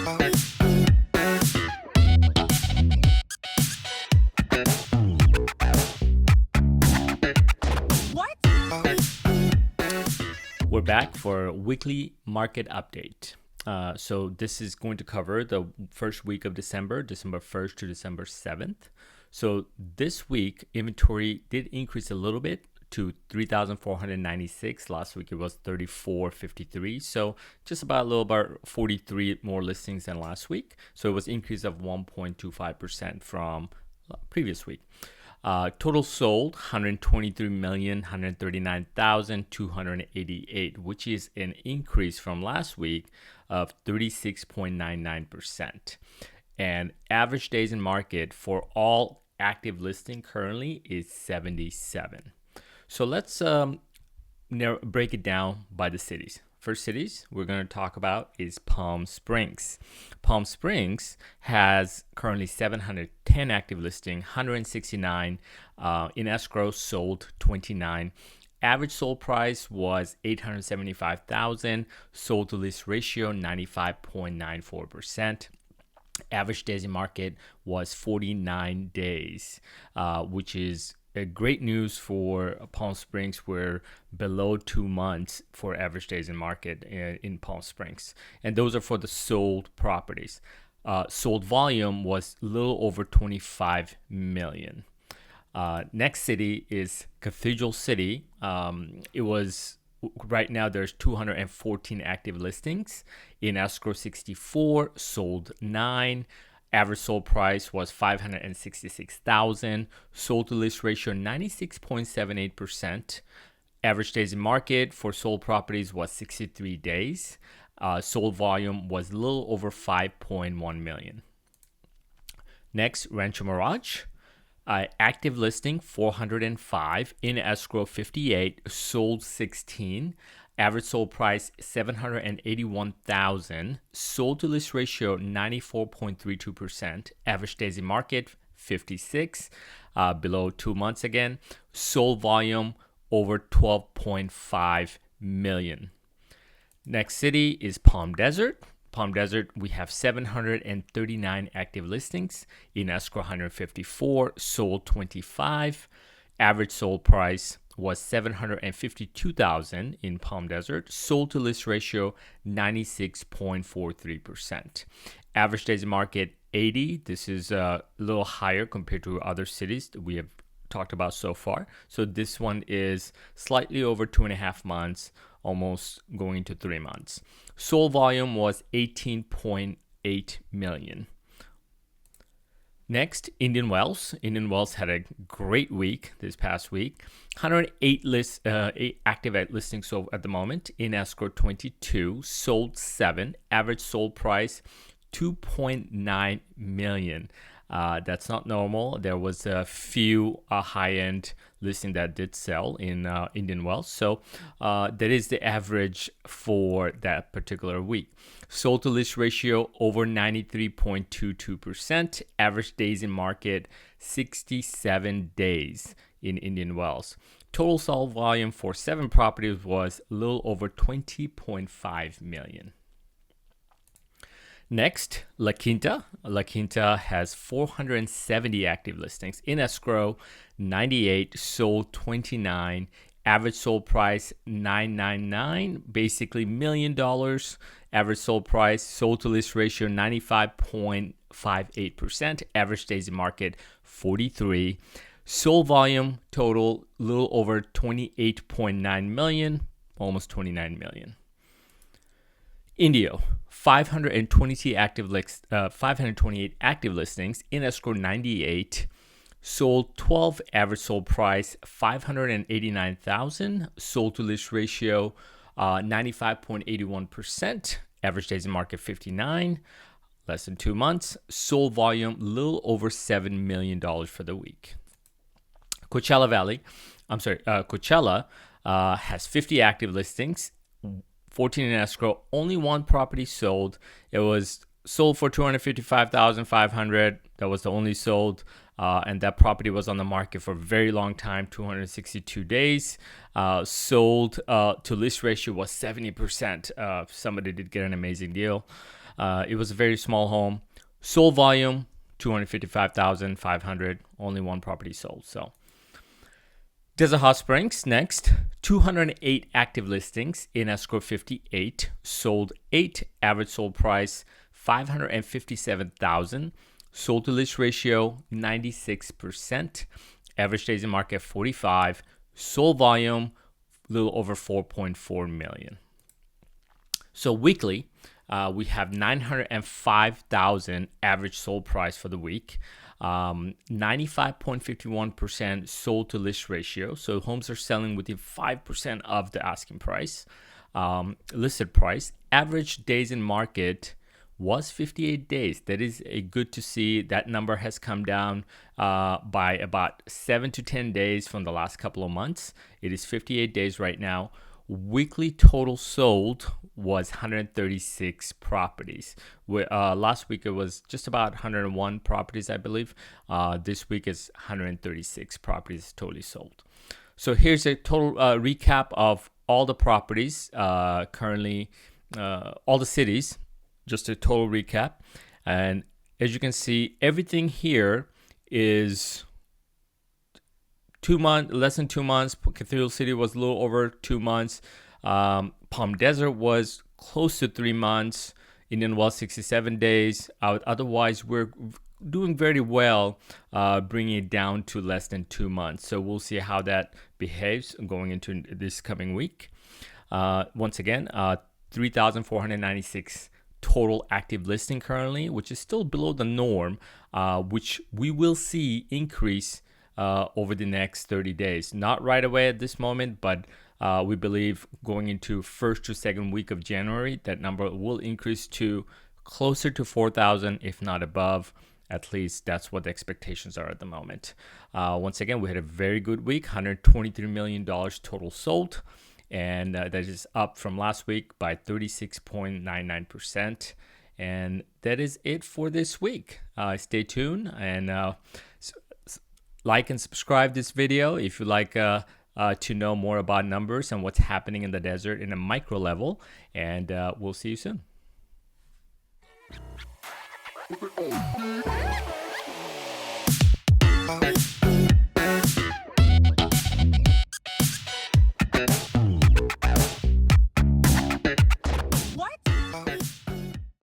We're back for a weekly market update. So this is going to cover the first week of December 1st to December 7th. So this week, inventory did increase a little bit to 3,496. Last week it was 3,453. So just about a little about 43 more listings than last week. So it was an increase of 1.25% from previous week. Total sold 123,139,288, which is an increase from last week of 36.99%. And average days in market for all active listing currently is 77. So let's break it down by the cities. First cities we're going to talk about is Palm Springs. Palm Springs has currently 710 active listing, 169 in escrow, sold 29. Average sold price was $875,000. Sold to list ratio 95.94%. Average days in market was 49 days, which is great news for Palm Springs. We're below 2 months for average days in market in Palm Springs. And those are for the sold properties. Sold volume was a little over 25 million. Next city is Cathedral City. Right now there's 214 active listings. In escrow 64, sold 9. Average sold price was $566,000. Sold to list ratio 96.78%. Average days in market for sold properties was 63 days. Sold volume was a little over 5.1 million. Next, Rancho Mirage. Active listing 405. In escrow 58. Sold 16. Average sold price $781,000. Sold to list ratio 94.32%. Average days in market 56, below 2 months again. Sold volume over 12.5 million. Next city is Palm Desert. Palm Desert, we have 739 active listings. In escrow 154, sold 25. Average sold price was $752,000 in Palm Desert. Sold to list ratio 96.43%. Average days in market 80. This is a little higher compared to other cities that we have talked about so far. So this one is slightly over 2.5 months, almost going to 3 months. Sold volume was 18.8 million. Next, Indian Wells. Indian Wells had a great week this past week. 108 8 active listings sold at the moment. In escrow 22, sold 7. Average sold price $2.9 million. That's not normal. There was a few high-end listing that did sell in Indian Wells. So that is the average for that particular week. Sold to list ratio over 93.22%. Average days in market 67 days in Indian Wells. Total sold volume for 7 properties was a little over 20.5 million. Next, La Quinta. La Quinta has 470 active listings. In escrow, 98, sold 29. Average sold price $999, basically $1 million. Average sold price, sold to list ratio 95.58%. Average days in market 43. Sold volume total a little over 28.9 million, almost 29 million. Indio, 528 active listings. In escrow 98. Sold 12. Average sold price $589,000. Sold to list ratio 95.81%. Average days in market 59. Less than 2 months. Sold volume a little over $7 million for the week. Coachella has 50 active listings. 14 in escrow. Only one property sold. It was sold for $255,500. That was the only sold. And that property was on the market for a very long time, 262 days. Sold to list ratio was 70%. Somebody did get an amazing deal. It was a very small home. Sold volume 255,500. Only one property sold. So Desert Hot Springs next. 208 active listings, in escrow 58, sold 8, average sold price 557,000, sold to list ratio 96%, average days in market 45, sold volume a little over 4.4 million. So weekly, we have 905,000 average sold price for the week. 95.51% sold to list ratio. So homes are selling within 5% of the asking price, listed price. Average days in market was 58 days. That is good to see. That number has come down by about 7 to 10 days from the last couple of months. It is 58 days right now. Weekly total sold was 136 properties. Last week it was just about 101 properties, I believe. This week is 136 properties totally sold. So here's a total recap of all the properties currently, all the cities, just a total recap. And as you can see, everything here is 2 months, less than 2 months. Cathedral City was a little over 2 months. Palm Desert was close to 3 months. Indian Wells 67 days. Otherwise, we're doing very well, bringing it down to less than 2 months. So we'll see how that behaves going into this coming week. Once again, 3,496 total active listing currently, which is still below the norm, which we will see increase over the next 30 days. Not right away at this moment, but we believe going into first to second week of January, that number will increase to closer to 4,000, if not above. At least that's what the expectations are at the moment. Once again, we had a very good week, $123 million total sold, and that is up from last week by 36.99%. And that is it for this week. Stay tuned and like and subscribe this video if you like to know more about numbers and what's happening in the desert in a micro level. And we'll see you soon.